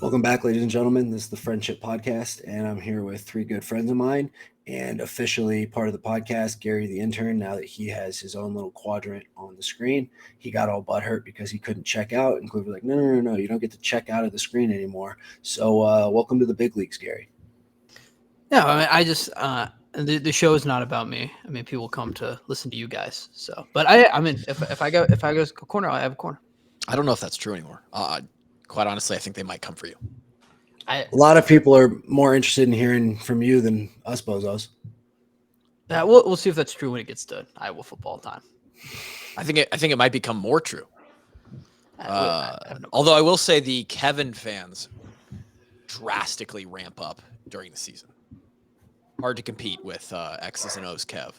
Welcome back, ladies and gentlemen. This is the Friendship Podcast, and I'm here with three good friends of mine and officially part of the podcast, Gary the intern. Now that he has his own little quadrant on the screen, he got all butthurt because he couldn't check out, and Cliff was like, no, you don't get to check out of the screen anymore. So welcome to the big leagues, Gary. Yeah, I just the show is not about me. I mean, people come to listen to you guys. So, but I mean, if I go to a corner, I have a corner. I don't know if that's true anymore. Quite honestly, I think they might come for you. A lot of people are more interested in hearing from you than us bozos. We'll see if that's true when it gets to Iowa football time. I think it might become more true. Although I will say the Kevin fans drastically ramp up during the season. Hard to compete with X's and O's Kev.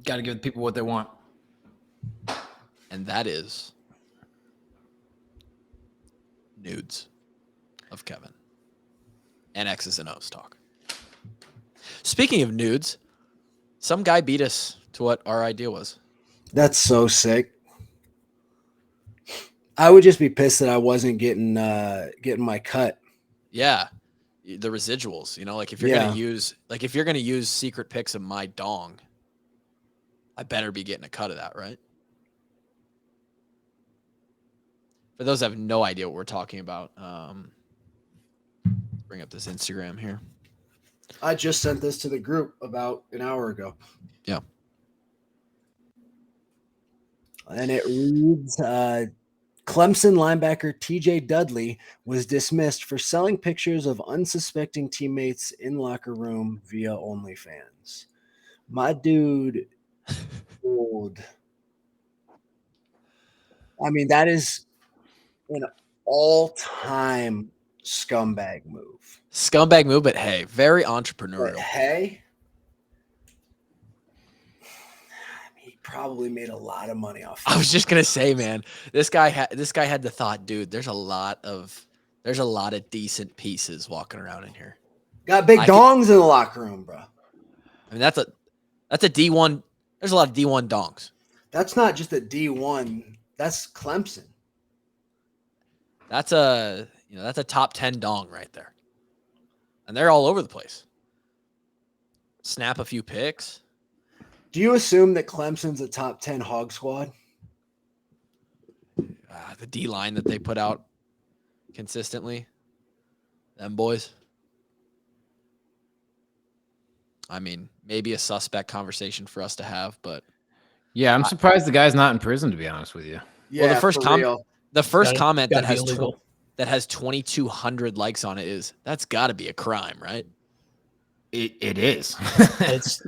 Got to give the people what they want. And that is nudes of Kevin and X's and O's talk. Speaking of nudes, some guy beat us to what our idea was. That's so sick. I would just be pissed that I wasn't getting my cut. Yeah, the residuals. You know, like if you're gonna use secret pics of my dong, I better be getting a cut of that, right? For those that have no idea what we're talking about, bring up this Instagram here. I just sent this to the group about an hour ago. Yeah. And it reads, Clemson linebacker TJ Dudley was dismissed for selling pictures of unsuspecting teammates in locker room via OnlyFans. My dude, old. I mean, that is an all-time scumbag move. Scumbag move, but hey, very entrepreneurial. But hey, he probably made a lot of money off. I was just gonna say, man, this guy had the thought, dude. There's a lot of decent pieces walking around in here. Got big dongs in the locker room, bro. I mean, that's a D1. There's a lot of D1 dongs. That's not just a D1. That's Clemson. That's a top 10 dong right there. And they're all over the place. Snap a few pics. Do you assume that Clemson's a top 10 hog squad? The D line that they put out consistently. Them boys. I mean, maybe a suspect conversation for us to have, but yeah, I'm surprised the guy's not in prison, to be honest with you. Yeah, well, the first comment that has illegal. That has 2,200 likes on it is that's got to be a crime, right? It is. It's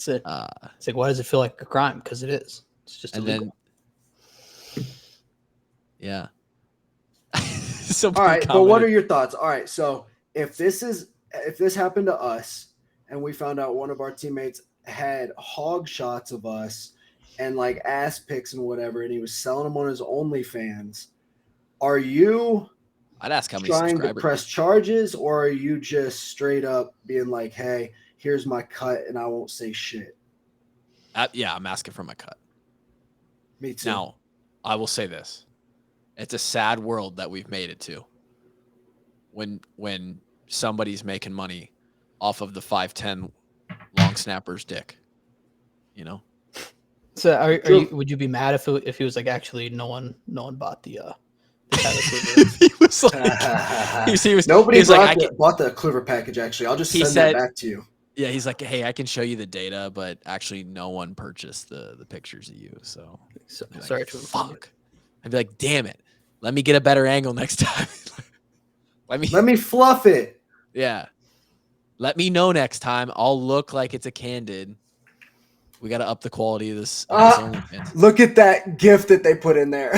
like, why does it feel like a crime? Because it is. It's just illegal. Yeah. All right, but what are your thoughts? All right, so if this happened to us and we found out one of our teammates had hog shots of us and like ass pics and whatever, and he was selling them on his OnlyFans, are you I'd ask how many trying to subscribers. press charges, or are you just straight up being like, hey, here's my cut and I won't say shit? Yeah, I'm asking for my cut. Me too. Now, I will say this. It's a sad world that we've made it to. When somebody's making money off of the 5'10" long snapper's dick. You know? So would you be mad if he was like, actually no one bought the he was like, he was nobody like, bought the Kluver package. Actually, I'll just send that back to you. Yeah, he's like, hey, I can show you the data, but actually, no one purchased the pictures of you. So sorry to fuck. I'd be like, damn it, let me get a better angle next time. let me fluff it. Yeah, let me know next time. I'll look like it's a candid. We got to up the quality of this. Look at that gift that they put in there.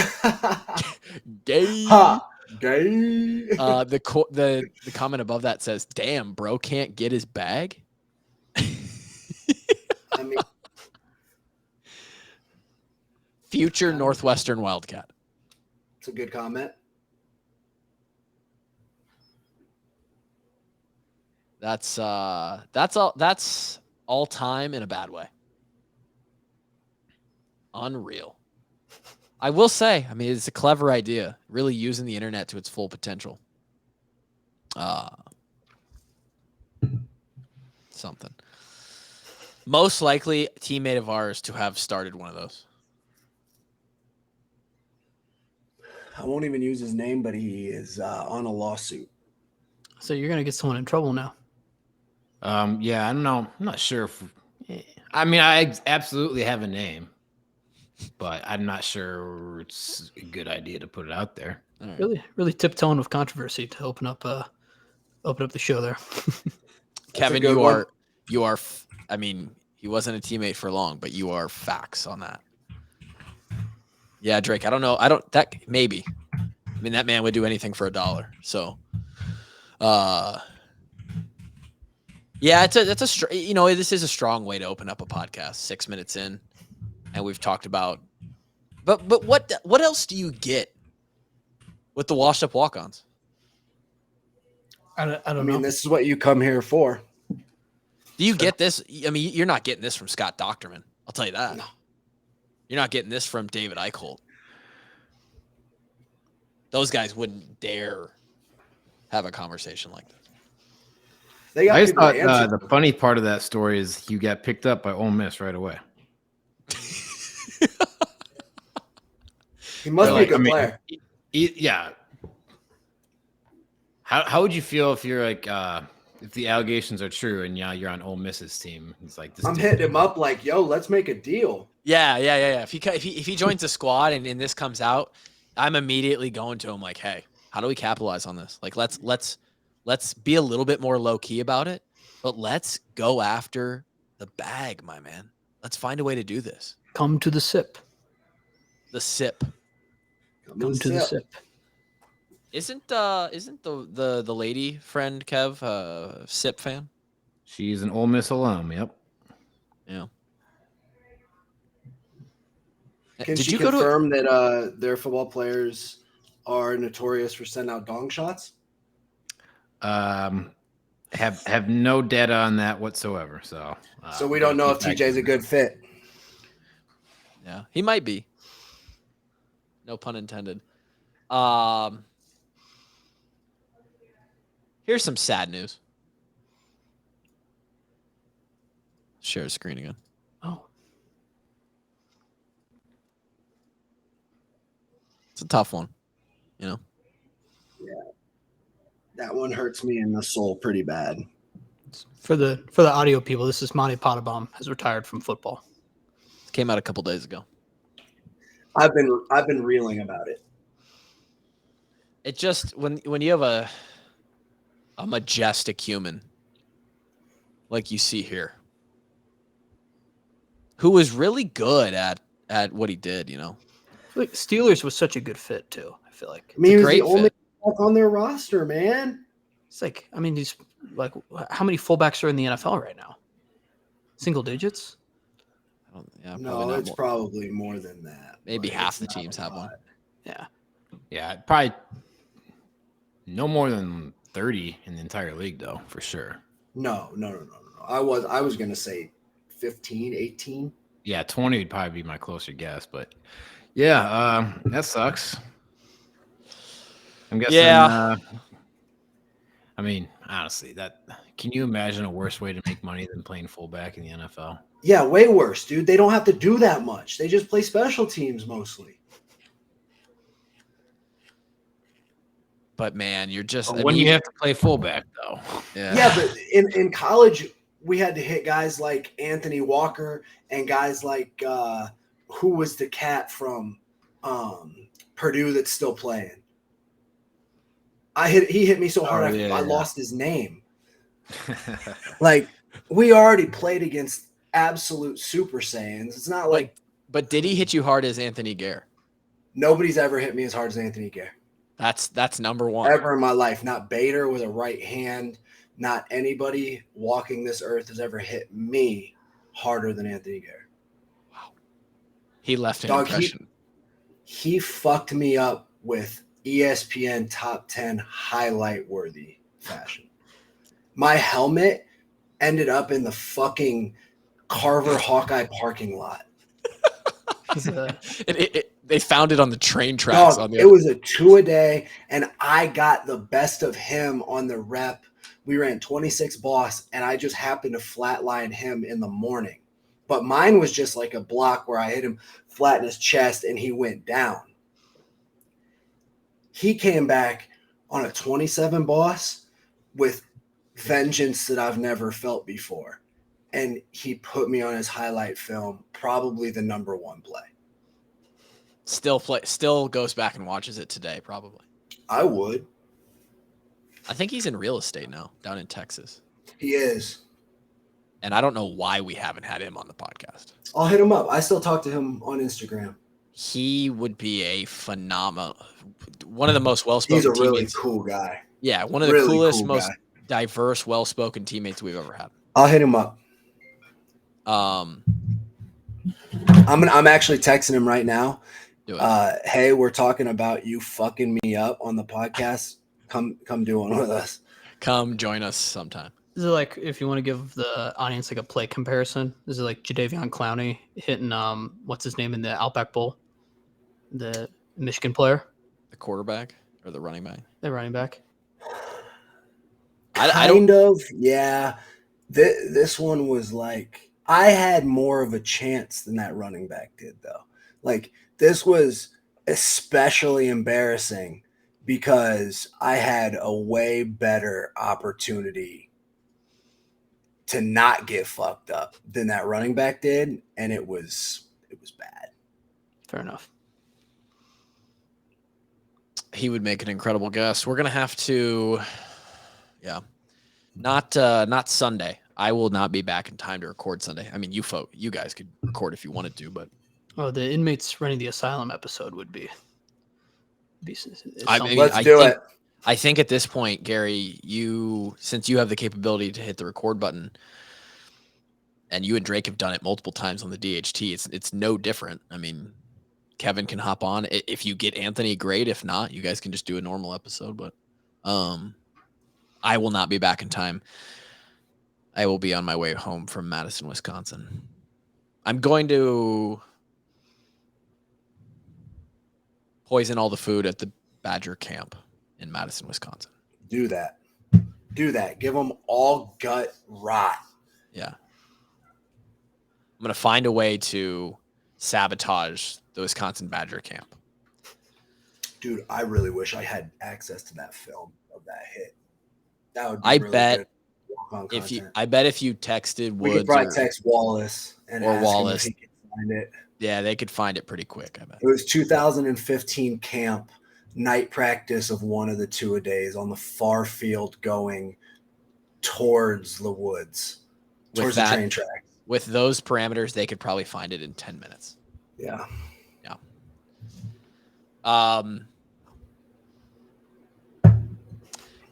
Gay. Ha. Gay. The comment above that says, "Damn, bro, can't get his bag." I mean, future Northwestern Wildcat. It's a good comment. That's all time in a bad way. Unreal. I will say, I mean, it's a clever idea, really using the internet to its full potential. Something. Most likely teammate of ours to have started one of those. I won't even use his name, but he is on a lawsuit. So you're gonna get someone in trouble now. Yeah, I don't know. I'm not sure if. Yeah. I mean, I absolutely have a name, but I'm not sure it's a good idea to put it out there. All right. Really tiptoeing with controversy to open up the show there. Kevin, good one. you are. I mean, he wasn't a teammate for long, but you are facts on that. Yeah, Drake. I don't know. Maybe. I mean, that man would do anything for $1. So, yeah, this is a strong way to open up a podcast. 6 minutes in, and we've talked about. But what else do you get with the washed up walk-ons? I don't I know. mean, this is what you come here for. Do you get this? I mean, you're not getting this from Scott Docterman. I'll tell you that. No. You're not getting this from David Eichholt. Those guys wouldn't dare have a conversation like this. They got I just people to thought answer. the funny part of that story is you got picked up by Ole Miss right away. He must be a good player. Yeah. How would you feel if you're like if the allegations are true and you're on Ole Miss's team? It's like this. I'm hitting him up like, yo, let's make a deal. Yeah. If he joins the squad and this comes out, I'm immediately going to him like, hey, how do we capitalize on this? Like, let's be a little bit more low key about it, but let's go after the bag, my man. Let's find a way to do this. Come to the sip. The sip. Come to the sip. Isn't the lady friend Kev sip fan? She's an Ole Miss alum. Yep. Yeah. Can Did she you go to? confirm that their football players are notorious for sending out dong shots? Have no data on that whatsoever. So We don't know if TJ's a good fit. Yeah, he might be. No pun intended. Here's some sad news. Share screen again. Oh, It's a tough one, you know. That one hurts me in the soul pretty bad. for the audio people, this is Monte Pottebaum has retired from football. It came out a couple days ago. I've been reeling about it. It just when you have a majestic human like you see here, who was really good at what he did, you know. I feel like Steelers was such a good fit too. I feel like I mean, he was great the only fit. fuck on their roster, man. it's like these like how many fullbacks are in the NFL right now? Single digits? No, it's probably more than that. Maybe Like, half it's the not teams a have lot. one. Yeah. Yeah, probably no more than 30 in the entire league, though, for sure. No. I was gonna say 15, 18. Yeah, 20 would probably be my closer guess, but yeah, that sucks. I'm guessing. Yeah. I mean, honestly, can you imagine a worse way to make money than playing fullback in the NFL? Yeah, way worse, dude. They don't have to do that much. They just play special teams mostly. But man, you're just When you have to play fullback, though. Yeah, but in college, we had to hit guys like Anthony Walker and guys like who was the cat from Purdue that's still playing. He hit me so hard I lost his name. Like, we already played against absolute Super Saiyans. It's not like But did he hit you hard as Anthony Gare? nobody's ever hit me as hard as Anthony Gare. That's number one. Ever in my life. Not Bader with a right hand. Not anybody walking this earth has ever hit me harder than Anthony Gare. He left an Dog, impression. He fucked me up with ESPN top 10 highlight worthy fashion. My helmet ended up in the fucking Carver Hawkeye parking lot. They found it on the train tracks. Dog, it was a 2-a-day, and I got the best of him on the rep. We ran 26 boss, and I just happened to flatline him in the morning. But mine was just like a block where I hit him flat in his chest, and he went down. He came back on a 27 boss with vengeance that I've never felt before. And he put me on his highlight film, probably the number one play. Still goes back and watches it today, probably. I would. I think he's in real estate now, down in Texas. He is. And I don't know why we haven't had him on the podcast. I'll hit him up. I still talk to him on Instagram. He would be a phenomenal, one of the most well-spoken He's a really teammates. cool guy. Yeah, one of the Really coolest, cool most guy. diverse, well-spoken teammates we've ever had. I'll hit him up. Um, I'm actually texting him right now. do it. Hey, we're talking about you fucking me up on the podcast. Come do one with us. Come join us sometime. Is it like, if you want to give the audience like a play comparison, is it like Jadeveon Clowney hitting what's his name in the Outback Bowl, the Michigan player, The quarterback or the running back? the running back? I don't. Kind of, yeah. This one was like, I had more of a chance than that running back did, though. Like, this was especially embarrassing because I had a way better opportunity to not get fucked up than that running back did, and it was bad. Fair enough. He would make an incredible guest. We're gonna have to, yeah, not Sunday. I will not be back in time to record Sunday. I mean, you guys could record if you wanted to, but Oh, the inmates running the asylum episode would be I something. mean, Let's I do think- it. I think at this point, Gary, since you have the capability to hit the record button, and you and Drake have done it multiple times on the DHT, it's no different. I mean, Kevin can hop on. If you get Anthony, great. If not, you guys can just do a normal episode. But I will not be back in time. I will be on my way home from Madison, Wisconsin. I'm going to poison all the food at the Badger camp in Madison, Wisconsin. Do that. Give them all gut rot. Yeah. I'm going to find a way to sabotage the Wisconsin Badger camp. Dude, I really wish I had access to that film of that hit. That would be I really bet good walk-on if you content. texted We Woods could probably text Wallace and or ask Wallace. him if he could find it. Yeah, they could find it pretty quick, I bet. It was 2015 camp, night practice of one of the 2-a-days on the far field going towards the woods, towards the train track. With those parameters, they could probably find it in 10 minutes. Yeah.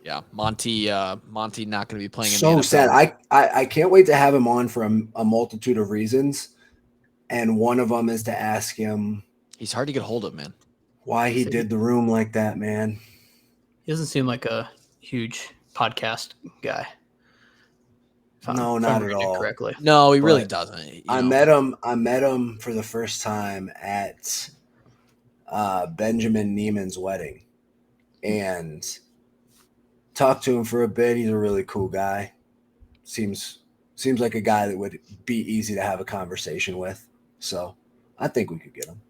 Yeah, Monty not going to be playing in So the NFL. sad. I can't wait to have him on for a multitude of reasons. And one of them is to ask him He's hard to get hold of, man. why he did the room like that, man. He doesn't seem like a huge podcast guy. No, if not I'm at reading it all. correctly. No, he really But doesn't. You I know. met him for the first time at Benjamin Neiman's wedding, and talked to him for a bit. He's a really cool guy. Seems like a guy that would be easy to have a conversation with. So I think we could get him.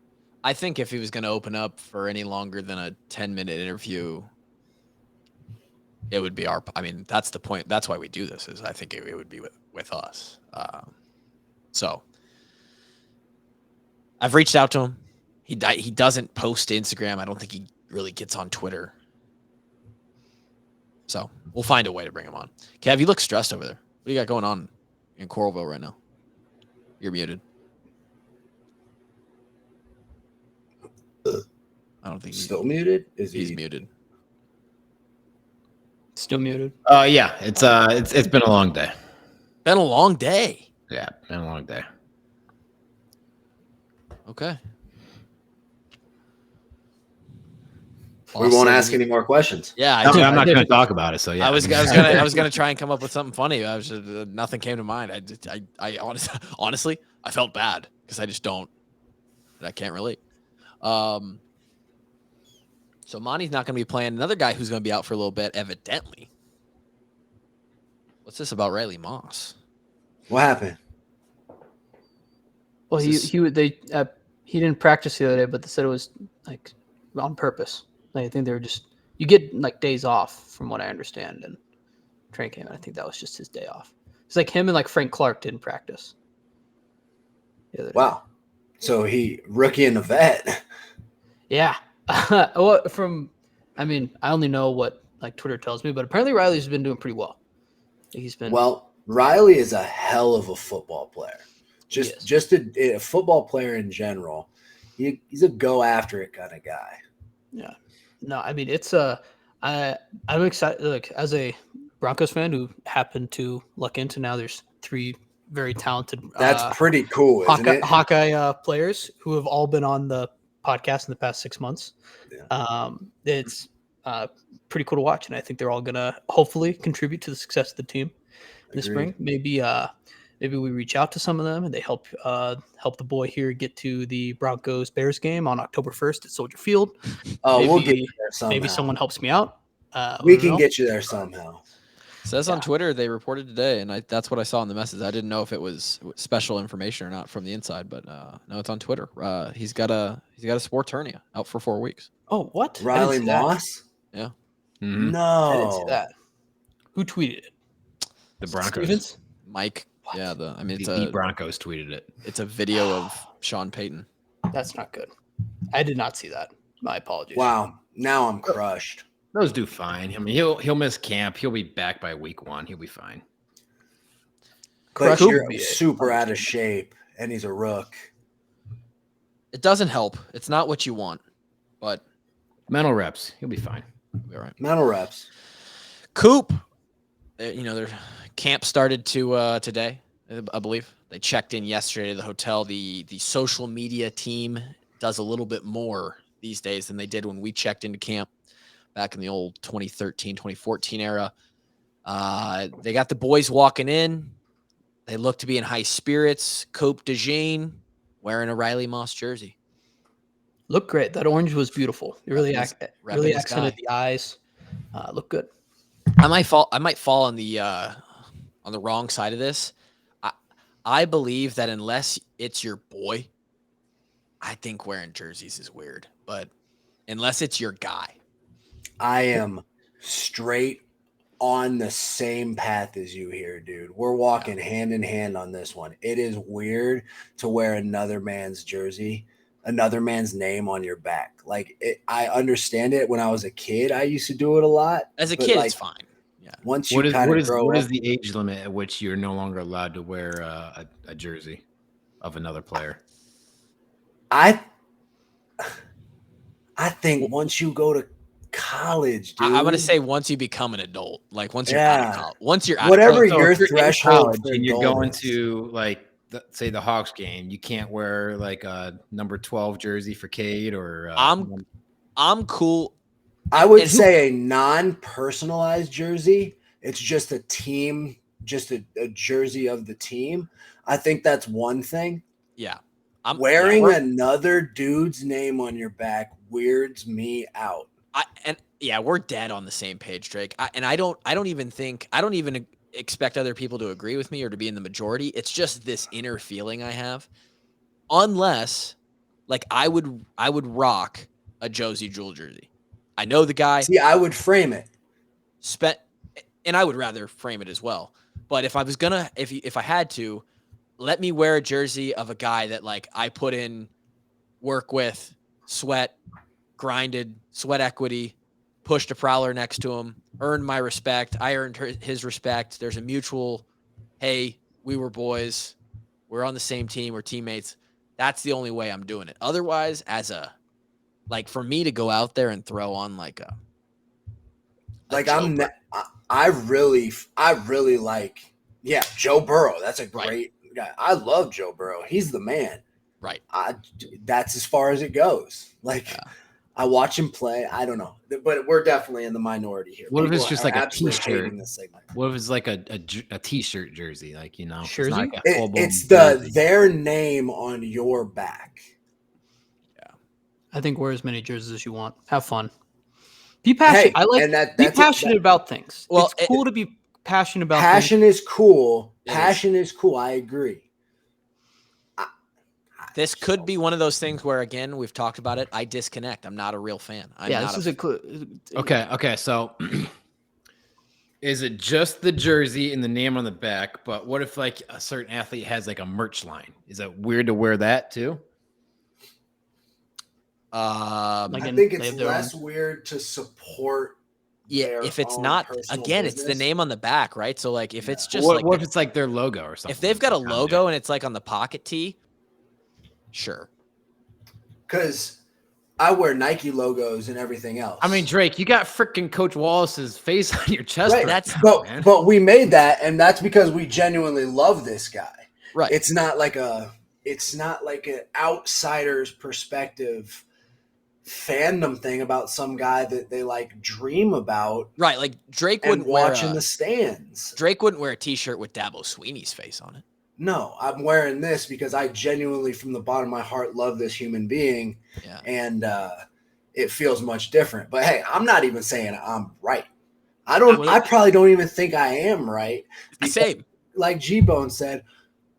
I think if he was going to open up for any longer than a 10-minute interview, it would be I mean, that's the point. That's why we do this, is I think it would be with us. So I've reached out to him. He doesn't post to Instagram. I don't think he really gets on Twitter. So we'll find a way to bring him on. Kev, you look stressed over there. What do you got going on in Coralville right now? You're muted. I don't think He's still muted. he's muted. Still muted. Yeah, it's been a long day. Been a long day. Yeah, been a long day. Okay. We won't ask any more questions. Yeah, I'm not going to talk about it. So yeah, I was gonna try and come up with something funny. I was just, nothing came to mind. I honestly I felt bad because I just don't. I can't relate. So Monty's not going to be playing. Another guy who's going to be out for a little bit, evidently. What's this about Riley Moss? What happened? Well, he didn't practice the other day, but they said it was like on purpose. Like, I think they were just you get like days off from what I understand, and training camp. I think that was just his day off. It's like him and like Frank Clark didn't practice. The other day. Wow. So he rookie and a vet. Yeah. Well, I only know what like Twitter tells me, but apparently Riley's been doing pretty well. He's been Riley is a hell of a football player. Just a football player in general. He's a go after it kind of guy. Yeah. No, I mean I'm excited. Like as a Broncos fan who happened to luck into now, there's 3 very talented. That's pretty cool, isn't it? Hawkeye players who have all been on the podcast in the past 6 months. Yeah. It's pretty cool to watch, and I think they're all gonna hopefully contribute to the success of the team in the spring. Maybe we reach out to some of them and they help the boy here get to the Broncos Bears game on October 1st at Soldier Field. We'll get you there somehow. Maybe someone helps me out. We can get you there somehow. Says on Twitter they reported today, and that's what I saw in the message. I didn't know if it was special information or not from the inside, but no, it's on Twitter. He's got a sports hernia, out for 4 weeks. Oh, what? Riley Moss? Yeah. Mm-hmm. No, I didn't see that. Who tweeted it? The Broncos. Stevens? Mike. What? Yeah, The Broncos tweeted it. It's a video of Sean Payton. That's not good. I did not see that. My apologies. Wow. Now I'm crushed. Those do fine. I mean, he'll miss camp. He'll be back by week 1. He'll be fine. But Crush you're would be super out of shape, and he's a rook. It doesn't help. It's not what you want, but Mental reps. He'll be fine. it'll be all right. Mental reps. Coop, their camp started today, I believe. They checked in yesterday to the hotel. The social media team does a little bit more these days than they did when we checked into camp back in the old 2013, 2014 era. They got the boys walking in. They look to be in high spirits. Coop DeJean wearing a Riley Moss jersey. Looked great. That orange was beautiful. It really repping accented the eyes. Looked good. I might fall on the wrong side of this. I believe that unless it's your boy, I think wearing jerseys is weird. But unless it's your guy, I am straight on the same path as you here, dude. We're walking hand in hand on this one. It is weird to wear another man's jersey, another man's name on your back. Like, I understand it. When I was a kid, I used to do it a lot. As a kid, it's fine. Yeah. Once you kind of grow what up, is the age limit at which you're no longer allowed to wear a jersey of another player? I think once you go to college, dude. I'm going to say once you become an adult, like once you're out of college, once you're out whatever of college, your if you're in threshold college for and you're going adulthood. to like say the Hawks game, you can't wear like a number 12 jersey for Cade or I'm cool. I would say a non-personalized jersey. It's just a team, just a jersey of the team. I think that's one thing. Yeah. Wearing another dude's name on your back weirds me out. We're dead on the same page, Drake. I don't even expect other people to agree with me or to be in the majority. It's just this inner feeling I have. Unless, like, I would rock a Josie Jewell jersey. I know the guy. See, I would frame it. And I would rather frame it as well. But if I was gonna, if I had to, let me wear a jersey of a guy that, like, I put in work with, sweat, grinded, sweat equity, pushed a prowler next to him, earned my respect. I earned his respect. There's a mutual, hey, we were boys. We're on the same team. We're teammates. That's the only way I'm doing it. Otherwise, for me to go out there and throw on I really like, Joe Burrow. That's a great guy. I love Joe Burrow. He's the man. Right. That's as far as it goes. I watch him play. I don't know, but we're definitely in the minority here. What if it's just like a T-shirt? T-shirt? What if it's like a T-shirt jersey? Like, jersey? It's, like it's their name on your back. Yeah. I think wear as many jerseys as you want. Have fun. Be passionate. Hey, I like and be passionate about things. Well, It's cool to be passionate about passion is cool. It is. Passion is cool. I agree. This could be one of those things where, again, we've talked about it. I disconnect. I'm not a real fan. This is a clue. Okay. So, is it just the jersey and the name on the back? But what if like a certain athlete has like a merch line? Is it weird to wear that too? I think it's less weird to support. If it's not, again, it's the name on the back, right? So like if it's just what if it's like their logo or something? If they've got a logo and it's like on the pocket tee, sure. Because I wear Nike logos and everything else. I mean, Drake, you got freaking Coach Wallace's face on your chest. Right. But we made that, and that's because we genuinely love this guy. Right. It's not like an outsider's perspective fandom thing about some guy that they like dream about. Right. Like Drake wouldn't watch in the stands. Drake wouldn't wear a t-shirt with Dabo Sweeney's face on it. No, I'm wearing this because I genuinely, from the bottom of my heart, love this human being. Yeah. And it feels much different. But hey, I'm not even saying I'm right. I probably don't even think I am right. Same. Like G-Bone said,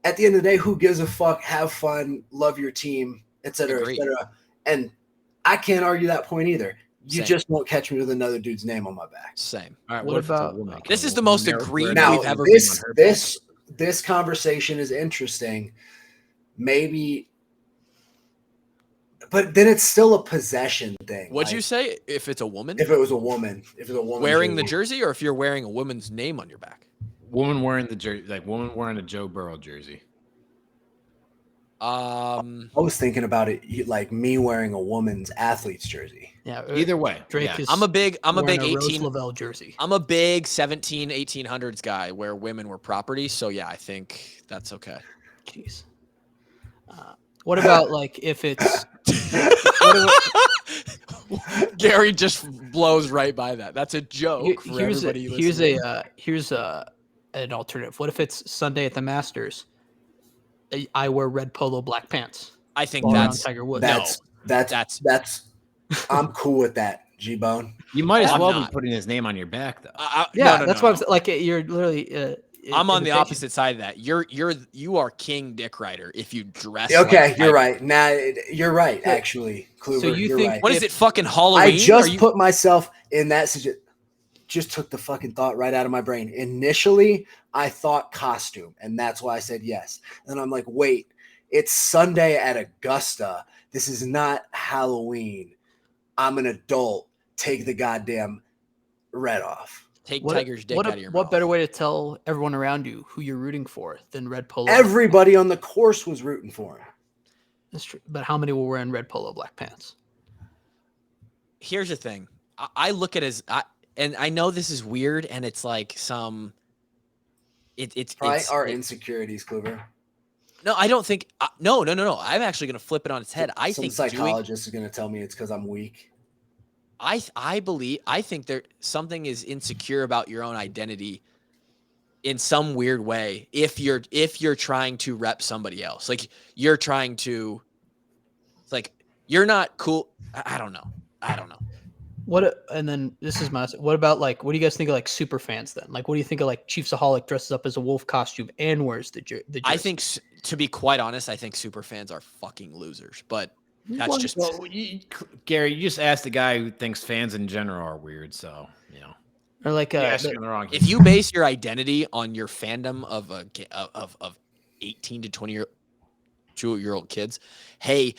at the end of the day, who gives a fuck? Have fun, love your team, et cetera, et cetera. And I can't argue that point either. You just won't catch me with another dude's name on my back. Same. All right, what about this is the most agreed now, we've ever been on her back. This conversation is interesting. Maybe, but then it's still a possession thing. What'd you say? If it's a woman? If it was a woman. Wearing the jersey, or if you're wearing a woman's name on your back? Woman wearing the jersey, like woman wearing a Joe Burrow jersey. I was thinking about it like me wearing a woman's athlete's jersey. Yeah. Either way. Drake is I'm a big 18 Lavelle jersey. I'm a big 1800s guy where women were property. So yeah, I think that's okay. Jeez. What about like if it's Gary just blows right by that. That's a joke. Here's an alternative. What if it's Sunday at the Masters? I wear red polo, black pants. I think that's Tiger Woods. That's I'm cool with that, G-Bone. You might as well be putting his name on your back, though. That's what I'm saying. Like you're literally. I'm on the opposite side of that. You are King Dick Rider if you dress. Okay, like you're right. Nah, you're right. Actually, Kluber, so you think right. What is it? Fucking Halloween? I just put myself in that situation. Just took the fucking thought right out of my brain. Initially, I thought costume, and that's why I said yes. And I'm like, wait, it's Sunday at Augusta. This is not Halloween. I'm an adult. Take the goddamn red off. Take Tiger's dick out of your mouth. What better way to tell everyone around you who you're rooting for than red polo? Everybody on the course was rooting for him. That's true. But how many were wearing red polo, black pants? Here's the thing. I look at it as and I know this is weird, and it's like some. It's our insecurities, Kluber. No, I don't think. No. I'm actually going to flip it on its head. I think psychologist is going to tell me it's because I'm weak. I think something is insecure about your own identity in some weird way. If you're trying to rep somebody else, like you're trying to, like you're not cool. I don't know. And then this is what about like, what do you guys think of like super fans then? Like, what do you think of like Chiefsaholic dresses up as a wolf costume and wears the jersey? I think, to be quite honest, I think super fans are fucking losers, but that's just. Well, Gary, you just asked the guy who thinks fans in general are weird. So, or like, if you base your identity on your fandom of 18 to 22-year-old kids, hey,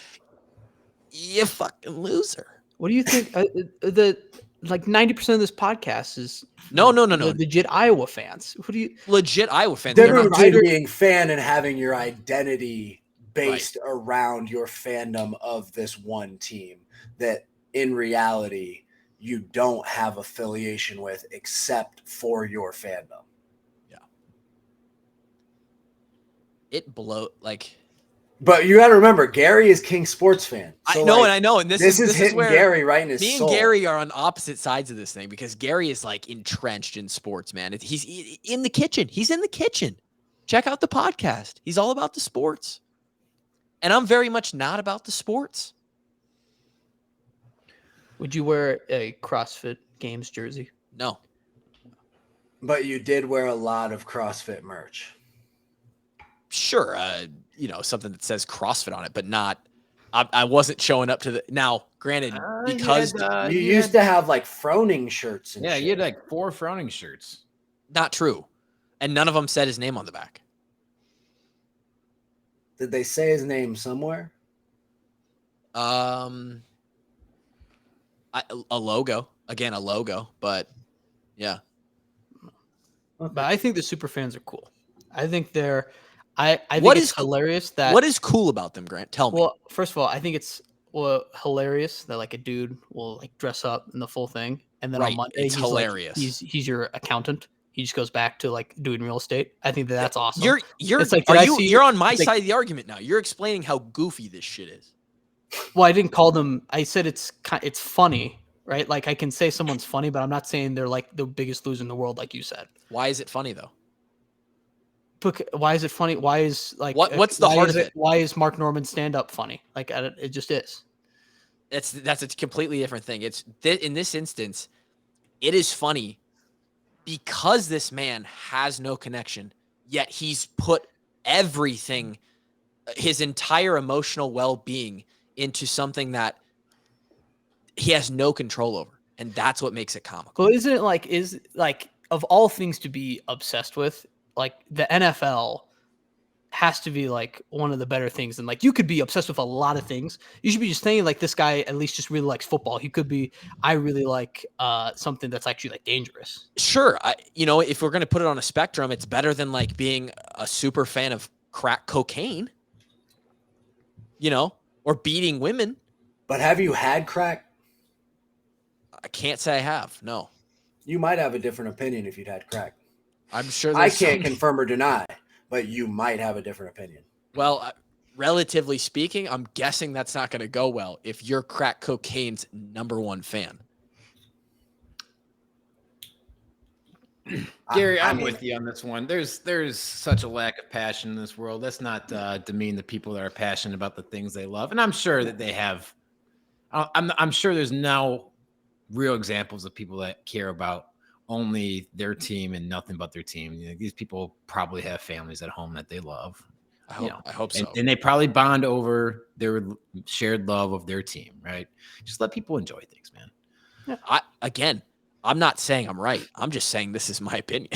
you fucking loser. What do you think? Like 90% of this podcast is no. Legit Iowa fans. What do you? Legit Iowa fans. Difference between being fan and having your identity based around your fandom of this one team that in reality you don't have affiliation with except for your fandom. Yeah. It like. But you got to remember, Gary is King sports fan. So I know, and this is hitting where Gary right in his soul. Me and Gary are on opposite sides of this thing because Gary is like entrenched in sports, man. He's in the kitchen. He's in the kitchen. Check out the podcast. He's all about the sports, and I'm very much not about the sports. Would you wear a CrossFit Games jersey? No. But you did wear a lot of CrossFit merch. Sure, something that says CrossFit on it, but not. I wasn't showing up to the. Now, granted, because You used to have like Froning shirts and yeah, shit. you had like 4 Frowning shirts. not true, and none of them said his name on the back. Did they say his name somewhere? A logo again, a logo, but yeah. But I think the super fans are cool. I think they're. I think What it's is hilarious that. What is cool about them, Grant? Tell me. Well, first of all, I think it's hilarious that like a dude will like dress up in the full thing, and then Right, on Monday it's he's hilarious. Like, he's your accountant. He just goes back to like doing real estate. I think that's awesome. You're It's like, are did I you see- you're on my it's like- side of the argument now. You're explaining how goofy this shit is. Well, I didn't call them. I said it's funny, right? Like I can say someone's funny, but I'm not saying they're like the biggest loser in the world, like you said. Why is it funny though? Why is it funny? Why is like What's the why heart is of it? Why is Mark Norman's stand up funny? Like it just is. That's a completely different thing. In this instance, it is funny because this man has no connection, yet he's put everything, his entire emotional well-being into something that he has no control over, and that's what makes it comical. Well, isn't it like of all things to be obsessed with, like the NFL has to be like one of the better things. And like you could be obsessed with a lot of things. You should be just saying like this guy at least just really likes football. He could be I really like something that's actually like dangerous. Sure, if we're gonna put it on a spectrum, it's better than like being a super fan of crack cocaine, or beating women. But have you had crack? I can't say I have. No, You might have a different opinion if you'd had crack. I'm sure. I can't confirm or deny, but you might have a different opinion. Well, relatively speaking, I'm guessing that's not going to go well if you're crack cocaine's #1 fan. Gary, I'm with you on this one. There's such a lack of passion in this world. Let's not demean the people that are passionate about the things they love, and I'm sure that they have. I'm sure there's no real examples of people that care about only their team and nothing but their team. These people probably have families at home that they love. I hope so. And they probably bond over their shared love of their team, right? Just let people enjoy things, man. Yeah. I'm not saying I'm right. I'm just saying this is my opinion.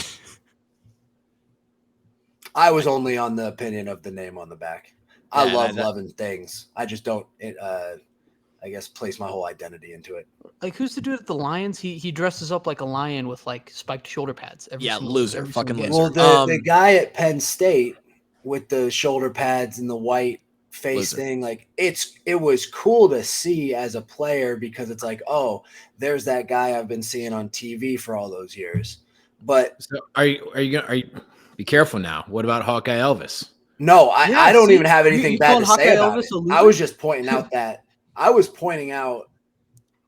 I was only on the opinion of the name on the back. I Yeah, love loving things. I just don't, I guess, place my whole identity into it. Like who's the dude at the Lions? He dresses up like a lion with like spiked shoulder pads. Every Yeah, single- loser. every Fucking single loser. game. Well, the guy at Penn State with the shoulder pads and the white face Loser. thing, like it was cool to see as a player because it's like, oh, there's that guy I've been seeing on TV for all those years. But So are you be careful now? What about Hawkeye Elvis? no, Yeah, I don't see, even have anything you bad called to say Hawkeye about Elvis it. a loser? I was just pointing out that I was pointing out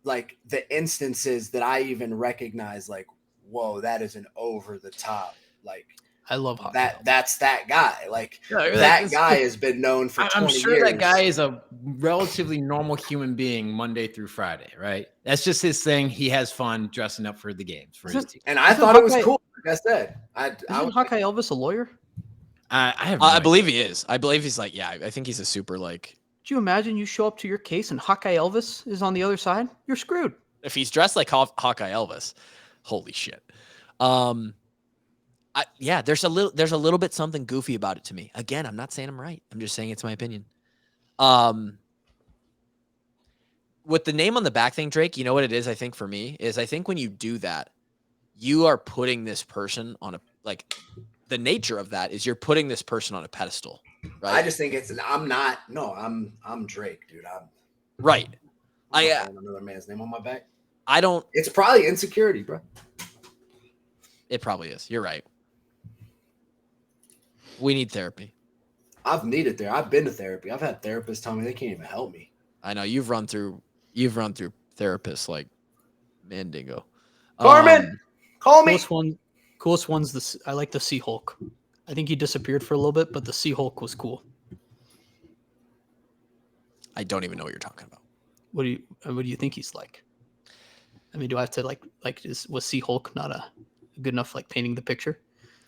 like the instances that I even recognize, like, whoa, that is an over the top, like I love Hawkeye Elvis. that's that guy. Like Yeah, that guy has been known for 20 I'm sure years. that guy is a relatively normal human being Monday through Friday, right? That's just his thing. He has fun dressing up for the games for his Isn't- team. And I Isn't thought it was Hawkeye- cool. Like I said, I Isn't was Hawkeye Elvis a lawyer? I have. No I idea. believe he is. I believe he's like, yeah, I think he's a super like. Could you imagine you show up to your case and Hawkeye Elvis is on the other side? You're screwed. If he's dressed like Hawkeye Elvis, holy shit. There's a little bit something goofy about it to me. Again, I'm not saying I'm right. I'm just saying it's my opinion. With the name on the back thing, Drake, you know what it is? I think for me is I think when you do that, you are putting this person on the nature of that is you're putting this person on a pedestal, right? I just think I'm Drake, dude. right. I'm not putting another man's name on my back. I don't. It's probably insecurity, bro. It probably is. You're right. We need therapy. I've needed there. I've been to therapy. I've had therapists tell me they can't even help me. I know you've run through therapists like Mandingo. Carmen, call me. Coolest one's I like the Sea-Hulk. I think he disappeared for a little bit, but the Sea-Hulk was cool. I don't even know what you're talking about. What do you think he's like? I mean, do I have to was She-Hulk not a good enough like painting the picture?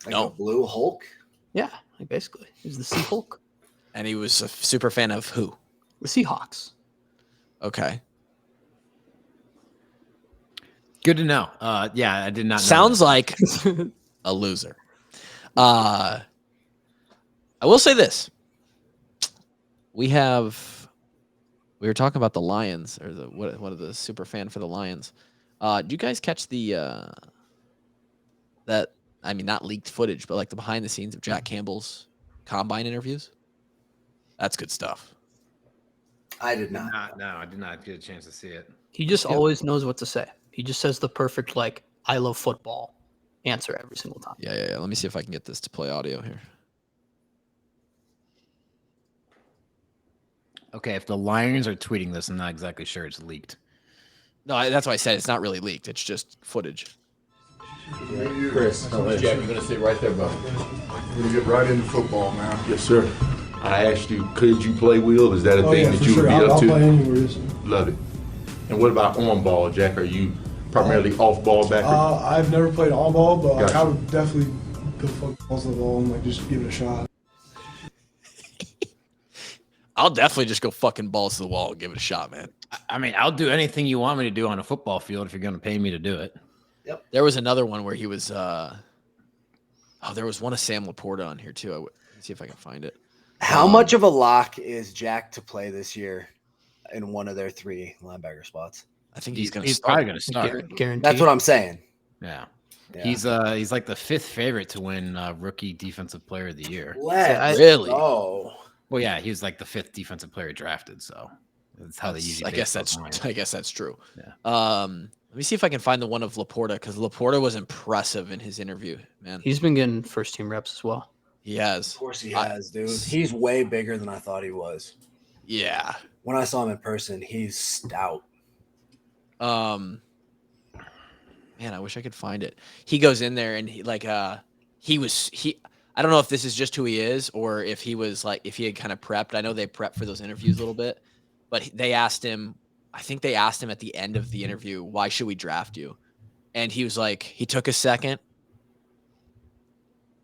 Like No. a blue Hulk? Yeah, like basically, he's the She-Hulk. And he was a super fan of who? The Seahawks. Okay. Good to know. Yeah, I did not know Sounds that. like a loser. I will say this. We were talking about the Lions, or one of the super fan for the Lions. Do you guys catch not leaked footage, but like the behind the scenes of Jack Campbell's combine interviews? That's good stuff. I did not. No, I did not get a chance to see it. He just always knows what to say. He just says the perfect like "I love football" answer every single time. Yeah. Let me see if I can get this to play audio here. Okay, if the Lions are tweeting this, I'm not exactly sure it's leaked. No, that's why I said it's not really leaked. It's just footage. Chris, Jack, you're going to sit right there, bro. We're going to get right into football now. Yes, sir. I asked you, could you play Will? Is that a thing that you would be up I'll to? play anywhere, yes, sir. Love it. And what about on ball, Jack? Are you primarily off ball backer? I've never played on ball, but Gotcha. I would definitely go footballs to the ball and like just give it a shot. I'll definitely just go fucking balls to the wall and give it a shot, man. I mean, I'll do anything you want me to do on a football field if you're going to pay me to do it. There was another one where he was. There was one of Sam Laporta on here too. Let's see if I can find it. How much of a lock is Jack to play this year in one of their 3 linebacker spots? I think he's going to He's start. probably going to start. Guaranteed. That's what I'm saying. Yeah. Yeah. He's like the 5th favorite to win Rookie Defensive Player of the Year. Let's Really? go. Well, yeah, he was like the 5th defensive player drafted, so that's how they usually. I guess that's true. Yeah. Let me see if I can find the one of Laporta, because Laporta was impressive in his interview. Man, He's been getting first team reps as well. he has. Of course he has, dude. He's way bigger than I thought he was. Yeah. When I saw him in person, he's stout. Man, I wish I could find it. He goes in there and he I don't know if this is just who he is or if he was like, if he had kind of prepped. I know they prepped for those interviews a little bit, but they asked him, I think they asked him at the end of the interview, why should we draft you? And he was like, he took a second.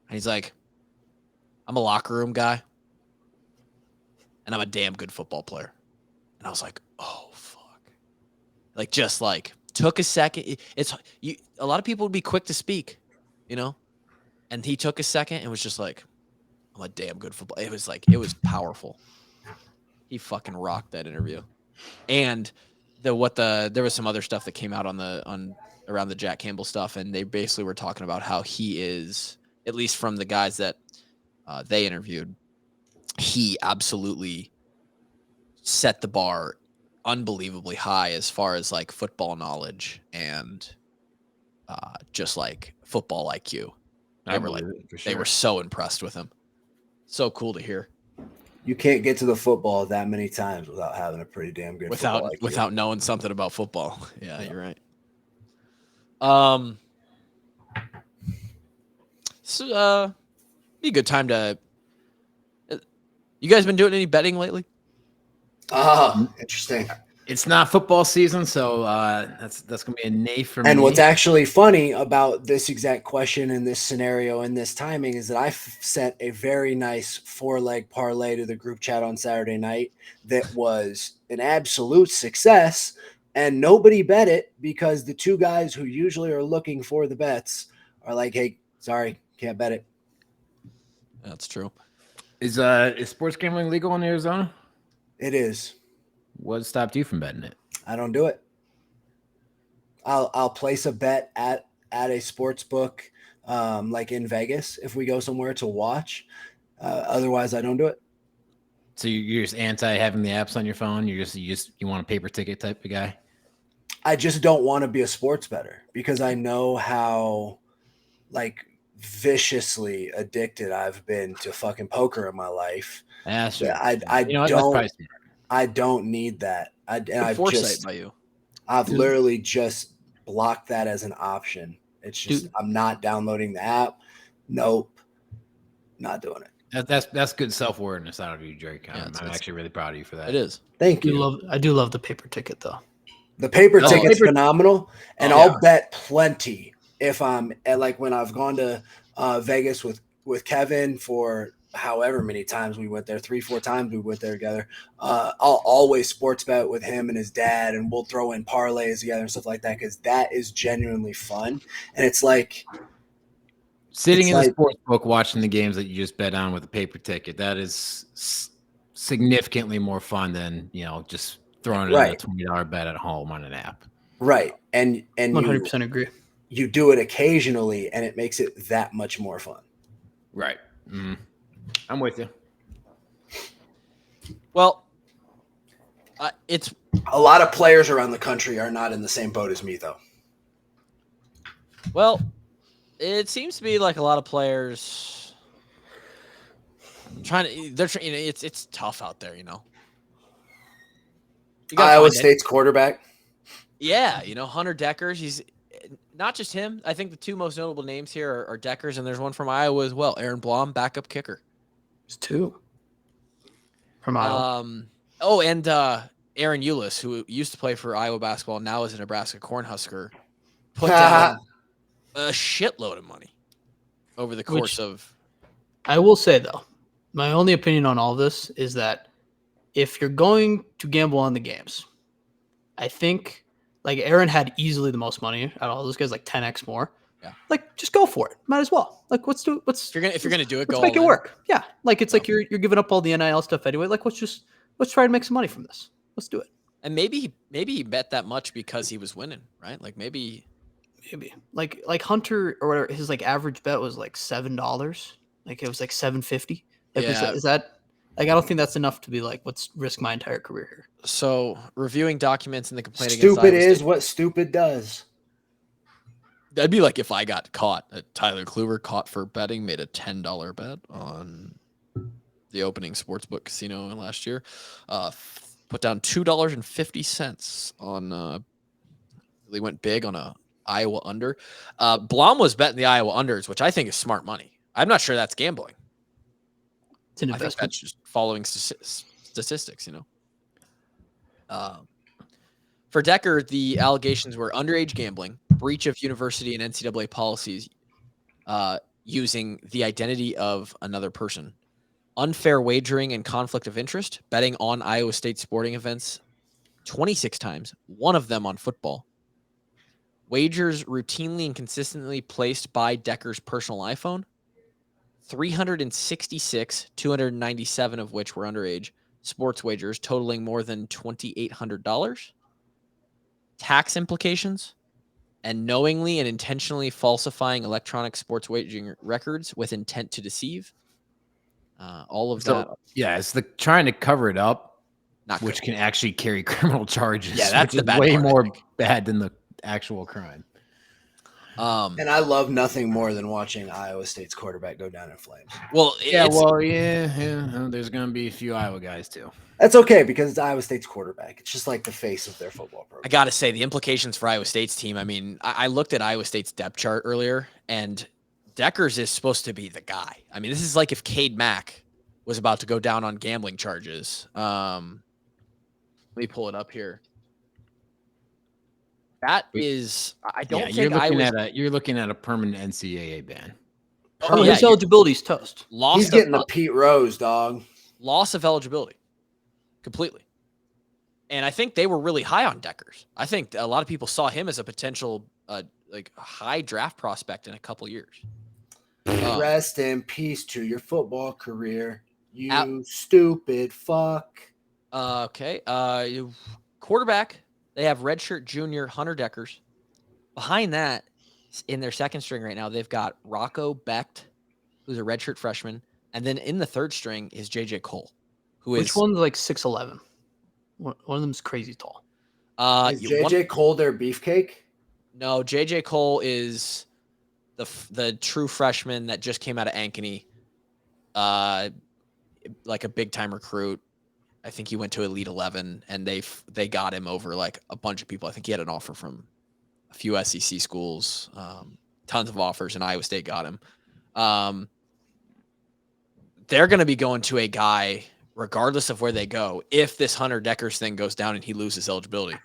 And he's like, I'm a locker room guy and I'm a damn good football player. And I was like, oh, fuck. Like, just like took a second. A lot of people would be quick to speak, you know? And he took a second and was just like, I'm a damn good football. It was powerful. He fucking rocked that interview. And there was some other stuff that came out around the Jack Campbell stuff, and they basically were talking about how he is, at least from the guys that they interviewed, he absolutely set the bar unbelievably high as far as like football knowledge and just like football IQ. They were so impressed with him. So cool to hear. You can't get to the football that many times without having a pretty damn good football IQ. Without knowing something about football. Yeah, you're right. So be a good time to. You guys been doing any betting lately? Interesting. It's not football season, so that's gonna be a nay for me. And what's actually funny about this exact question in this scenario and this timing is that I sent a very nice 4-leg parlay to the group chat on Saturday night that was an absolute success, and nobody bet it because the 2 guys who usually are looking for the bets are like, "Hey, sorry, can't bet it." That's true. Is sports gambling legal in Arizona? It is. What stopped you from betting it? I don't do it. I'll place a bet at a sports book, like in Vegas, if we go somewhere to watch. Otherwise, I don't do it. So you're just anti having the apps on your phone. You want a paper ticket type of guy. I just don't want to be a sports bettor because I know how like viciously addicted I've been to fucking poker in my life. Yeah, sure. I don't need that. Foresight by you. I've literally just blocked that as an option. It's just I'm not downloading the app. Nope, not doing it. That's good self-awareness out of you, Drake. Yeah, I'm actually really proud of you for that. It is. Thank you. I do love the paper ticket though. The paper No. ticket's phenomenal, and Oh, I'll bet plenty if I'm at, like, when I've gone to Vegas with Kevin for however many times we went there, 3-4 times we went there together. I'll always sports bet with him and his dad, and we'll throw in parlays together and stuff like that because that is genuinely fun. And it's like Sitting It's in like- the sports book watching the games that you just bet on with a paper ticket, that is significantly more fun than, just throwing in a $20 bet at home on an app. right, and 100% agree. you do it occasionally, and it makes it that much more fun. Right. I'm with you. Well, it's A lot of players around the country are not in the same boat as me, though. well, it seems to be like a lot of players it's tough out there, You gotta Iowa find State's quarterback. Yeah, Hunter Deckers. He's not just him. I think the two most notable names here are Deckers, and there's one from Iowa as well. Aaron Blom, backup kicker. There's two from Iowa. And Aaron Eulis, who used to play for Iowa basketball, now is a Nebraska Cornhusker, put down a shitload of money over the course of. I will say, though, my only opinion on all this is that if you're going to gamble on the games, I think like Aaron had easily the most money out of all those guys, like 10x more. Yeah. Like just go for it. Might as well. Like if you're gonna do it, let's make it work. Yeah. Like it's like you're giving up all the NIL stuff anyway. Like let's try to make some money from this. Let's do it. And maybe he bet that much because he was winning, right? Like maybe like Hunter or whatever, his like average bet was like $7. Like it was like $7.50. Like is that like I don't think that's enough to be like let's risk my entire career here. So reviewing documents in the complaint Stupid against Iowa is State, what stupid does. that'd be like if I got caught. Tyler Kluwer caught for betting, made a $10 bet on the opening sportsbook casino last year. Put down $2.50 on. They went big on a Iowa under. Blom was betting the Iowa unders, which I think is smart money. I'm not sure that's gambling. It's an I think investment. that's just following statistics, For Decker, the allegations were underage gambling, breach of university and NCAA policies using the identity of another person, unfair wagering and conflict of interest, betting on Iowa State sporting events 26 times, one of them on football, wagers routinely and consistently placed by Decker's personal iPhone, 366, 297 of which were underage sports wagers totaling more than $2,800, tax implications, and knowingly and intentionally falsifying electronic sports wagering records with intent to deceive. All of that. Yeah, it's the trying to cover it up, Not which good. can actually carry criminal charges. Yeah, that's which the is bad way part, I more think. bad than the actual crime. And I love nothing more than watching Iowa State's quarterback go down in flames. Well, There's going to be a few Iowa guys too. That's okay because it's Iowa State's quarterback. It's just like the face of their football program. I got to say, the implications for Iowa State's team, I mean, I looked at Iowa State's depth chart earlier, and Deckers is supposed to be the guy. I mean, this is like if Cade Mack was about to go down on gambling charges. Let me pull it up here. That is, I don't think you're looking at a permanent NCAA ban. Oh, his eligibility's toast. He's getting the Pete Rose, dog. Loss of eligibility completely. And I think they were really high on Deckers. I think a lot of people saw him as a potential like high draft prospect in a couple years. Rest in peace to your football career, you stupid fuck. Okay. Quarterback, they have redshirt junior Hunter Deckers. Behind that, in their second string right now, they've got Rocco Becht, who's a redshirt freshman. And then in the third string is JJ Cole, Which one's like 6'11"? One of them's crazy tall. Is JJ Cole their beefcake? No, JJ Cole is the true freshman that just came out of Ankeny, like a big time recruit. I think he went to Elite 11, and they got him over like a bunch of people. I think he had an offer from a few SEC schools, tons of offers, and Iowa State got him. They're going to be going to a guy regardless of where they go. If this Hunter Deckers thing goes down and he loses eligibility,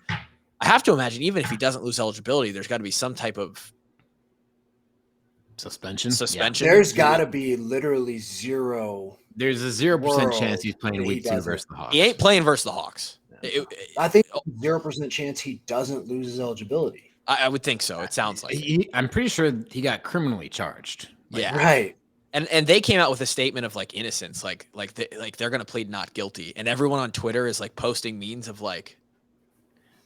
I have to imagine even if he doesn't lose eligibility, there's got to be some type of suspension. There's got to be literally zero. There's a 0% world chance he's playing that he week 2 doesn't. versus the Hawks. He ain't playing versus the Hawks. I think 0% chance he doesn't lose his eligibility. I would think so. It sounds like I'm pretty sure he got criminally charged. yeah, Right. And they came out with a statement of like innocence, like they're gonna plead not guilty, and everyone on Twitter is like posting memes of like.